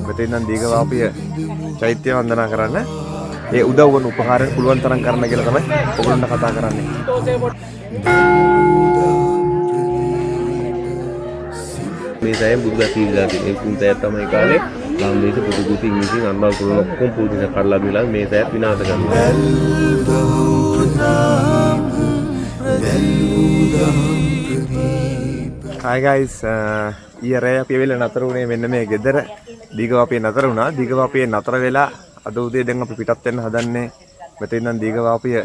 මෙතන ඉඳන් දීඝවාපිය චෛත්‍ය වන්දනා කරන්න ඒ උදව් වන උපකාරය පුළුවන් තරම් කරන්න කියලා තමයි ඔයගොල්ලන්ට කතා කරන්නේ. මේ සෑම බුදු දසීලා තියෙන පුන්තය තමයි කාලේ ලාම්දේශ බුදු ගුති ඉංග්‍රීසියෙන් අන්වල් කරන ඔක්කොම පුදුන කරලා බිලා මේ සෑත් විනාශ කරනවා. Hi guys, ඊයේ අපි වෙල නතර වුණේ මෙන්න මේ ගෙදර දීඝවාපිය නතර වුණා. දීඝවාපිය නතර වෙලා අද උදේ දැන් අපි පිටත් වෙන්න හදන්නේ. මෙතන ඉඳන් දීඝවාපිය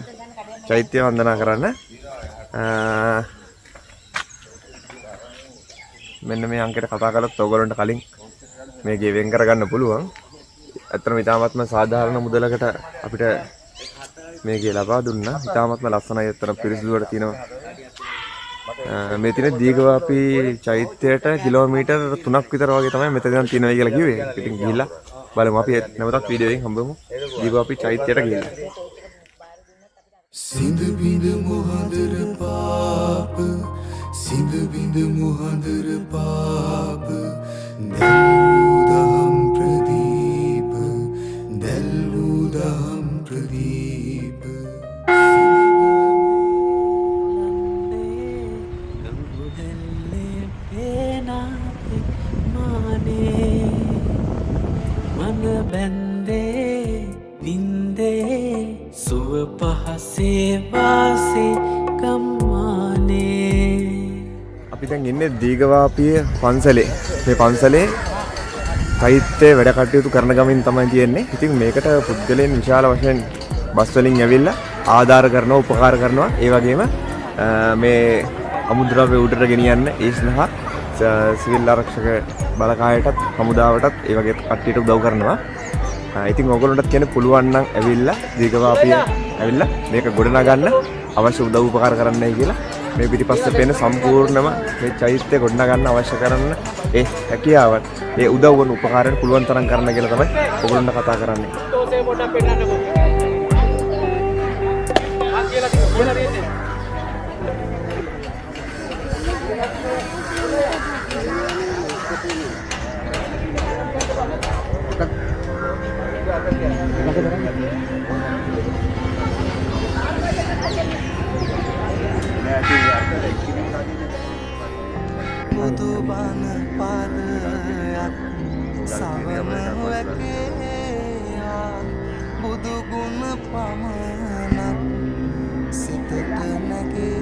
චෛත්‍ය වන්දනා කරන්න. මෙන්න මේ අංකයට කතා කළොත් ඔයගොල්ලන්ට කලින් මේ ගේ වෙන් කරගන්න පුළුවන්. ඇත්තටම ඉතාමත්ම සාධාරණ මුදලකට අපිට මේ ගේ ලබා දුන්නා. ඉතාමත්ම ලස්සනයි. ඇත්තටම පිරිසිදුවට තියෙනවා. මේ තියෙන දීඝවාපි චෛත්‍යයට කිලෝමීටර් 3ක් විතර වගේ තමයි මෙතන තියෙනවා කියලා කිව්වේ. ඉතින් ගිහිල්ලා බලමු. අපි නැවතත් වීඩියෝ එකෙන් හම්බෙමු. දීඝවාපි චෛත්‍යයට ගිහිල්ලා. සිඳ බිඳ මොහඳර පාප සිඳ බිඳ මොහඳර පාප දැල්වූ ප්‍රදීප දැල්වූ දහම් ප්‍රදීප මන බැන්දේ වින්දේ සුව පහසේ වාසේ කම්මානේ. අපි දැන් ඉන්නේ දීඝවාපිය පන්සලේ. මේ පන්සලේ චෛත්‍යයේ වැඩ කටයුතු කරන ගමින් තමයි තියෙන්නේ. ඉතින් මේකට පුද්ගලයන් විශාල වශයෙන් බස් වලින් ඇවිල්ලා ආධාර කරනවා, උපකාර කරනවා. ඒ වගේම මේ අමුද්‍රව්‍ය උඩට ගෙනියන්න ඒ සඳහා සිවිල් ආරක්ෂක බලකායටත් හමුදාවටත් ඒ වගේ කට්ටියට උදව් කරනවා. ඉතින් ඔයගොල්ලන්ටත් කියන්නේ පුළුවන් නම් ඇවිල්ලා දීඝවාපිය ඇවිල්ලා මේක ගොඩනගන්න අවශ්‍ය උදව් උපකාර කරන්නයි කියලා. මේ පිටිපස්සේ පේන සම්පූර්ණම මේ චෛත්‍ය ගොඩනගන්න අවශ්‍ය කරන ඒ හැකියාවන් ඒ උදව් වන උපකාරයෙන් පුළුවන් තරම් කරන්න කියලා තමයි ඔයගොල්ලන්ට කතා කරන්නේ. බුදු බණ පදයක් සවන වැකේ බුදු ගුණ පමණක් සිතට නැගේ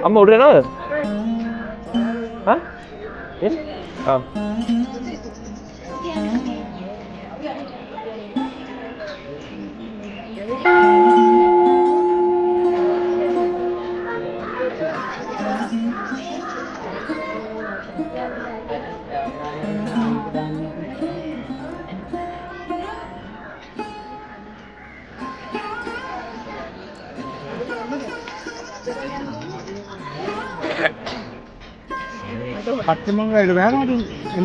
අම්මා උඩ යනවද? හා? එන්න. ආ. පත්ති මංගලට බෑනවද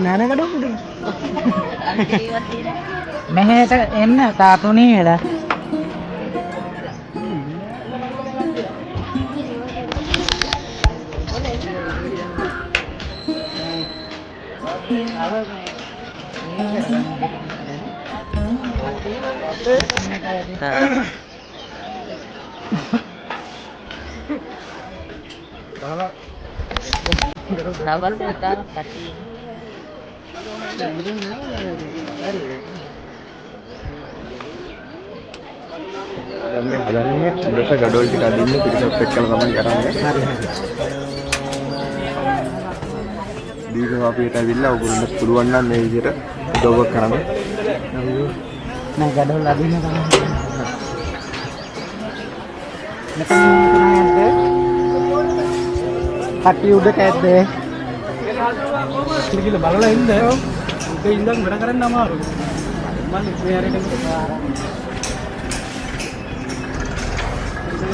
නෑනේ කඩුවට මෙහෙට එන්න තාතුණී වෙලා Nawal putar kaki. දැන් මේ හදන්නේ උඩට ගඩොල් ටික අදින්න පිටිසත් එක්කලා තමයි කරන්නේ. දීඝවාපියට ඇවිල්ලා ඔයගොල්ලන්ට පුළුවන් නම් මේ විදිහට උදව්වක් කරන්න. නෑ gadol අදින්න තමයි. කටි උඩට ඇද්ද? කිල බලලා ඉන්න. උඩ ඉඳන් වැඩ කරන්න අමාරුයි. මම මේ ආරෙකට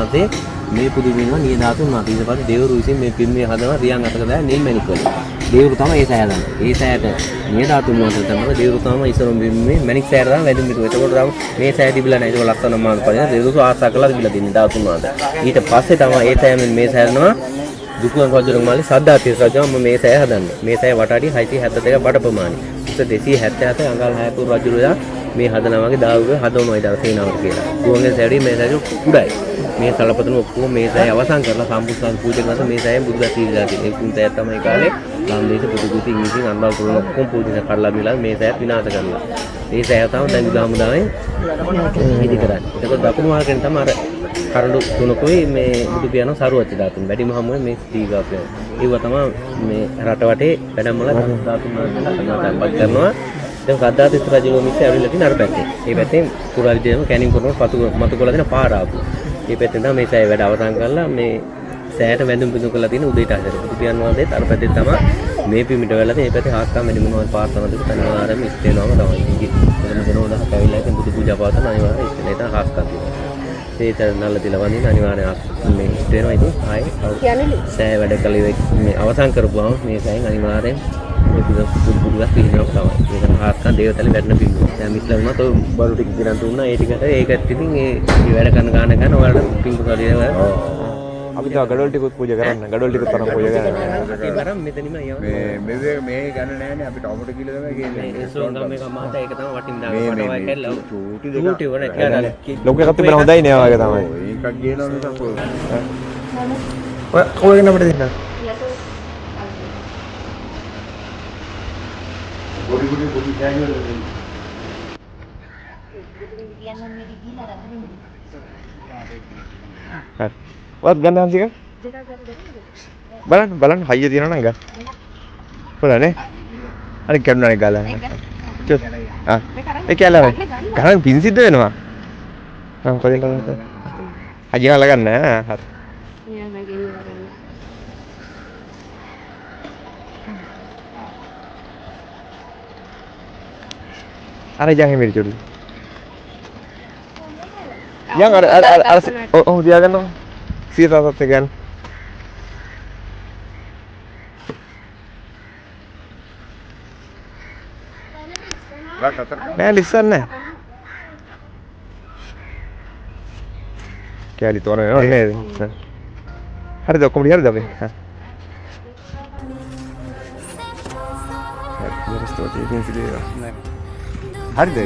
අතේ මේ පුදු වෙනවා නියදාතුන් නැති ඊට පස්සේ දේවරු විසින් මේ පිම්මේ හදනවා රියන් අතක දාලා නෙල් මැණික් වල. දේවරු තමයි ඒ සෑය දාන්නේ. ඒ සෑයට නියදාතුන් වහන්සේ තමයි දේවරු තමයි ඉස්සරම පිම්මේ මැණික් සෑයට දාන වැඩි මිටු. එතකොට තමයි මේ සෑය තිබිලා නැහැ. ඒක ලස්සන මාන පරිදි දේවරු ආසා කළා තිබිලා තින්නේ දාතුන් වහන්සේ. ඊට පස්සේ තමයි ඒ සෑයෙන් මේ සෑයනවා දුකුවන් රජුගේ මාළේ සද්දාතිස් රජුම මේ සෑය හදන්නේ. මේ සෑය වටාඩි 672 බඩ ප්‍රමාණයි. 277 අඟල් 6 පුර රජුලා මේ හදනවා වගේ දාවුගේ හදවනවා ඉතින් සේනාවට කියලා. ගුවන්ගේ සැරේ මේ සැරේ කුඩයි. මේ තලපතන ඔක්කොම මේ සෑය අවසන් කරලා සම්පූර්ණ පූජා කරලා මේ සෑයෙන් බුදු දසීලා තියෙන. ඒ කුන් සෑය තමයි කාලේ ලාම්දේශ බුදු ගුති ඉංග්‍රීසියෙන් අන්වල් කරන ඔක්කොම පූජා කරලා දීලා මේ සෑය විනාශ කරනවා. මේ සෑය තමයි දැන් ගාමුදාවේ ඉදි කරන්නේ. ඒකත් දකුණු මාර්ගෙන් තමයි අර කරඬු තුනකුයි මේ බුදු පියාණන් සරුවච්ච ධාතුන් වැඩි මහමුවේ මේ දීඝාපිය. ඒව තමයි මේ රට වටේ වැඩමවල ධාතුන් වහන්සේලා කරනවා. දැන් ගද්දාතිස් රජුගේ මිස ඇවිල්ලා තියෙන අර පැත්තේ. මේ පැත්තෙන් පුරාවිදේම කැණින් කරනවා මතු කොලා දෙන පාර ආපු. මේ පැත්තෙන් තමයි මේ සෑය වැඩ අවසන් කරලා මේ සෑයට වැඳුම් පිදුම් කරලා තියෙන උදේට ආසර. බුදු පියාණන් වහන්සේත් අර පැත්තේ තමයි මේ පිමිට වෙලා තියෙන. මේ පැත්තේ හාස්කම් වැඩි මොනවද පාර්ථනා දෙක තනවාරම ඉස්තේනවම තමයි. ඉතින් මොනවද කැවිලා ඉතින් බුදු පූජා පවත්වන අනිවාර්යයෙන් ඉස්තේනේ තමයි හාස්කම් තියෙනවා. ඒත නල්ල දිලා වඳින්න අනිවාර්යයෙන් මේ ඉස්තේනවා ඉතින් ආයේ සෑය වැඩ කළේ මේ අවසන් කරපුවාම මේ සෑයෙන් අනිවාර්යයෙන් බුදුගස් පිළිනොක් තමයි. ඒක හාස්කම් දේවතල වැඩන පිළිනොක්. දැන් මිස්ලා වුණත් ඔය බරු ටික ගිරන් දුන්නා. ඒ ටිකට ඒකත් ඉතින් ඒ වැඩ කරන ගාන ඔයාලට පිළිනොක් හරියලා අපි තව gadol ටිකුත් පූජා කරන්න. gadol ටිකුත් තරම් පූජා කරන්න. ඒ වරම් මෙතනම යනවා. මේ ගන්න නෑනේ අපි ටොමටෝ කිලෝ තමයි කියන්නේ. ඒ සෝන්ගම් මේක මාත ඒක තමයි වටින් දාගෙන වටවා කැල්ලා. චූටි වල කියලා ලොකු එකක් තිබෙන හොඳයි නේ වගේ තමයි. ඒකක් ගේනවා මිසක් ඔය කොහෙන් අපිට දෙන්න. පොඩි කෑගිවල දෙන්න. හරි. වත් ගන්න හන්සික. බලන්න හයිය තියනවා නම් ගන්න. බලන්නේ. අනික කැඩුණානේ ගාලා. චොත්. ඒ කැලේ. ගහන පින් සිද්ධ වෙනවා. කොහෙන්ද ගන්නද? හයියලා ගන්න ඈ. හරි. අර ජංගෙ මෙරි චොටි. yang ada oh dia kan dong si rata tegan nah lisan nah kayak di tuan ini hari itu aku melihat tapi harus tuh ini sih hari itu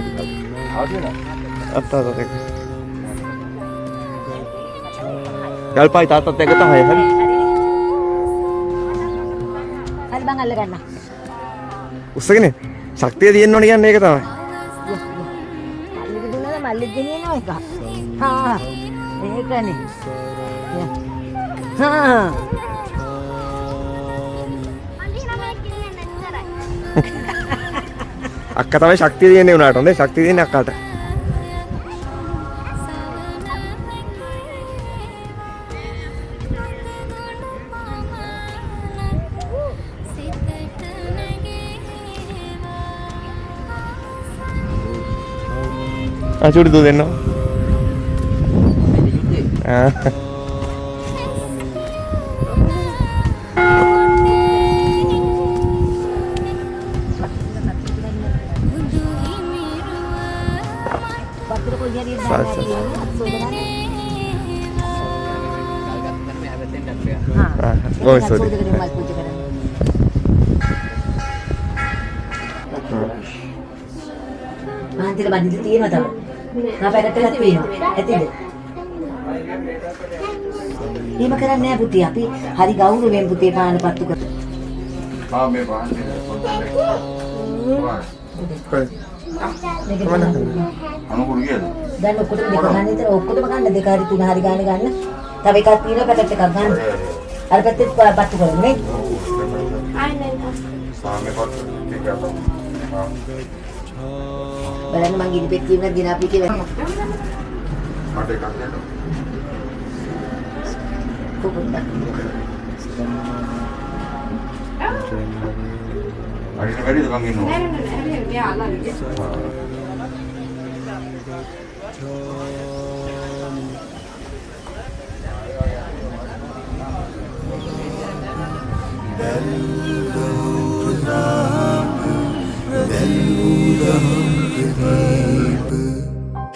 apa ගල්පයි තාත්තත් එක්ක තමයි හරි. හරි බං අල්ල ගන්න. උස්සගෙන ශක්තිය තියෙන්න ඕනේ කියන්නේ ඒක තමයි. මල්ලි දුන්නද මල්ලි ගෙනියනවා එක. හා ඒකනේ. හා අක්කා තමයි ශක්තිය දෙන්නේ උනාට. හොඳේ ශක්තිය දෙන්නේ අක්කාට. චුටි දු දෙන්න. Oh, sorry. මහන්තිල බඳින්න තියෙනවා තව. මම පැකට් එකක් පේනවා. ඇතිද? එහෙම කරන්නේ නැහැ පුතේ. අපි හරි ගෞරවයෙන් පුතේ පාන පත්තු කරා. ආ මේ පාන අනුකුරු කියද? දැන් ඔක්කොටම දෙක ගන්න විතර ඔක්කොටම ගන්න දෙක හරි තුන හරි ගන්න. තව එකක් තියෙනවා පැකට් එකක් ගන්න. අර පැත්තේ පත්තු කරමු නේ. බලන්න මං ගිනි පෙට්ටිය වුණා දින අපි කියලා. මට එකක් දෙන්න. කොහොමද? අරිට වැඩිද මං ඉන්නවා.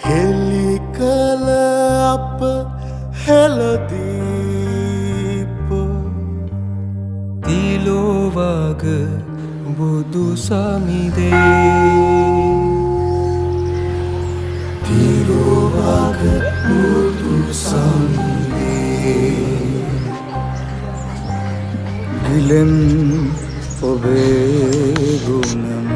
හෙලි කළ අප හෙළදීප තිලෝවග බුදු සමිදේ තිලෝවග බුදු සමිදේ ගිලෙන් ඔබේ ගුණම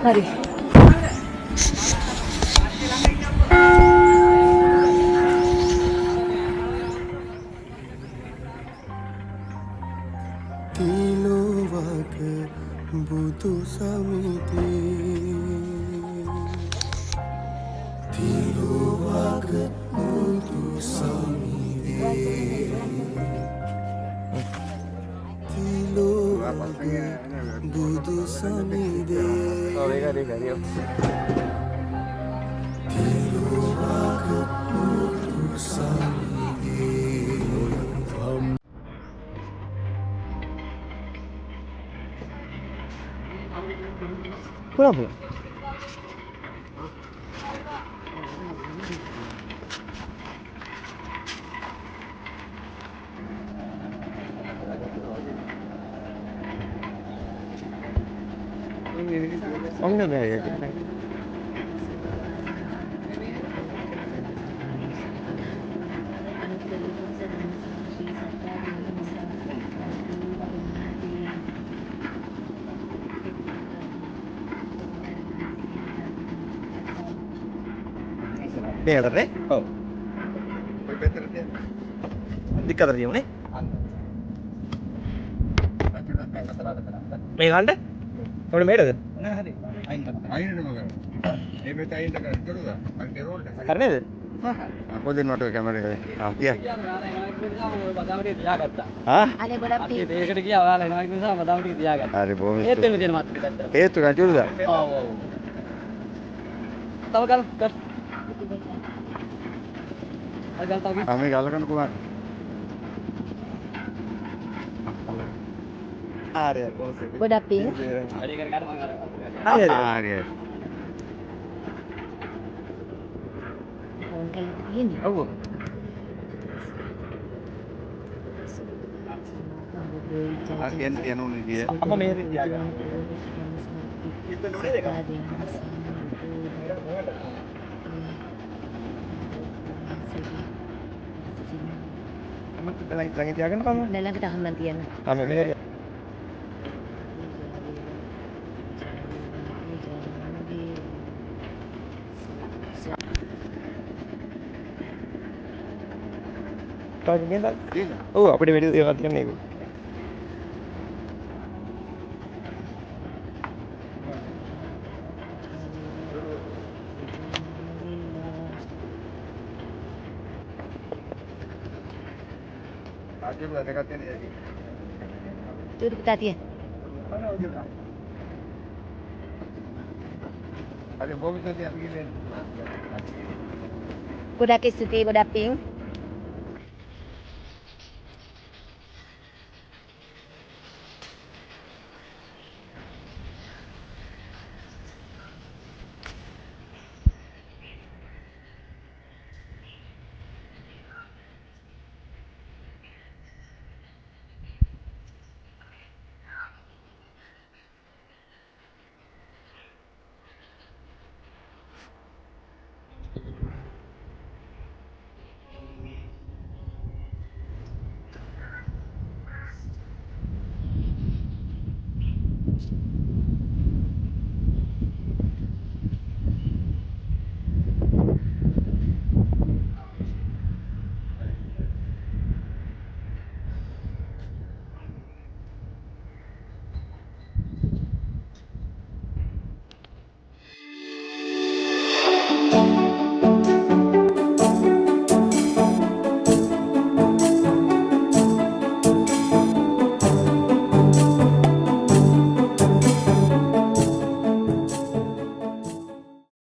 Hari. තිලෝවග බුදු සමිතේ තිලෝවග බුදු සමිතේ තිලෝවග බුදු සමිතේ තිලෝවග බුදු සමිතේ Pulang pulang. Oh enggak ya. Ini ya tadi? Oh. Di kamar dia mana? Main anda? Kamu main ada? Karena itu? Aku di mana kamar ini? Ah, iya. Hah? අනේ ගොඩක් පිං. ඒකට ගියා ඔයාලා එනවා කියන නිසා මම ටික තියාගත්තා. Hari bom. ඒත් එන්න තියෙන මාත් පිටත්. Itu kan juga. ඔව් ඔව්. තව ගල් ගල්. අගල් තව. Kami kalau kan kuat. Hari. ගොඩක් පිං. වැඩි කර ගන්න මම අර. Hari. ඕන් කළා තියෙන්නේ. Oh. Yang ini dia. අප මේ තියාගන්න. Langit tiakan kamu? ළඟට අහන්න තියන්න. Kami ini. Tahu ni tak? Oh, apa dia video yang tiang ni? Aje boleh dekat ni lagi. Itu පුතා තිය. Ada bom itu dia pergi ni. ගොඩක් ස්තුතියි ගොඩක් පිං.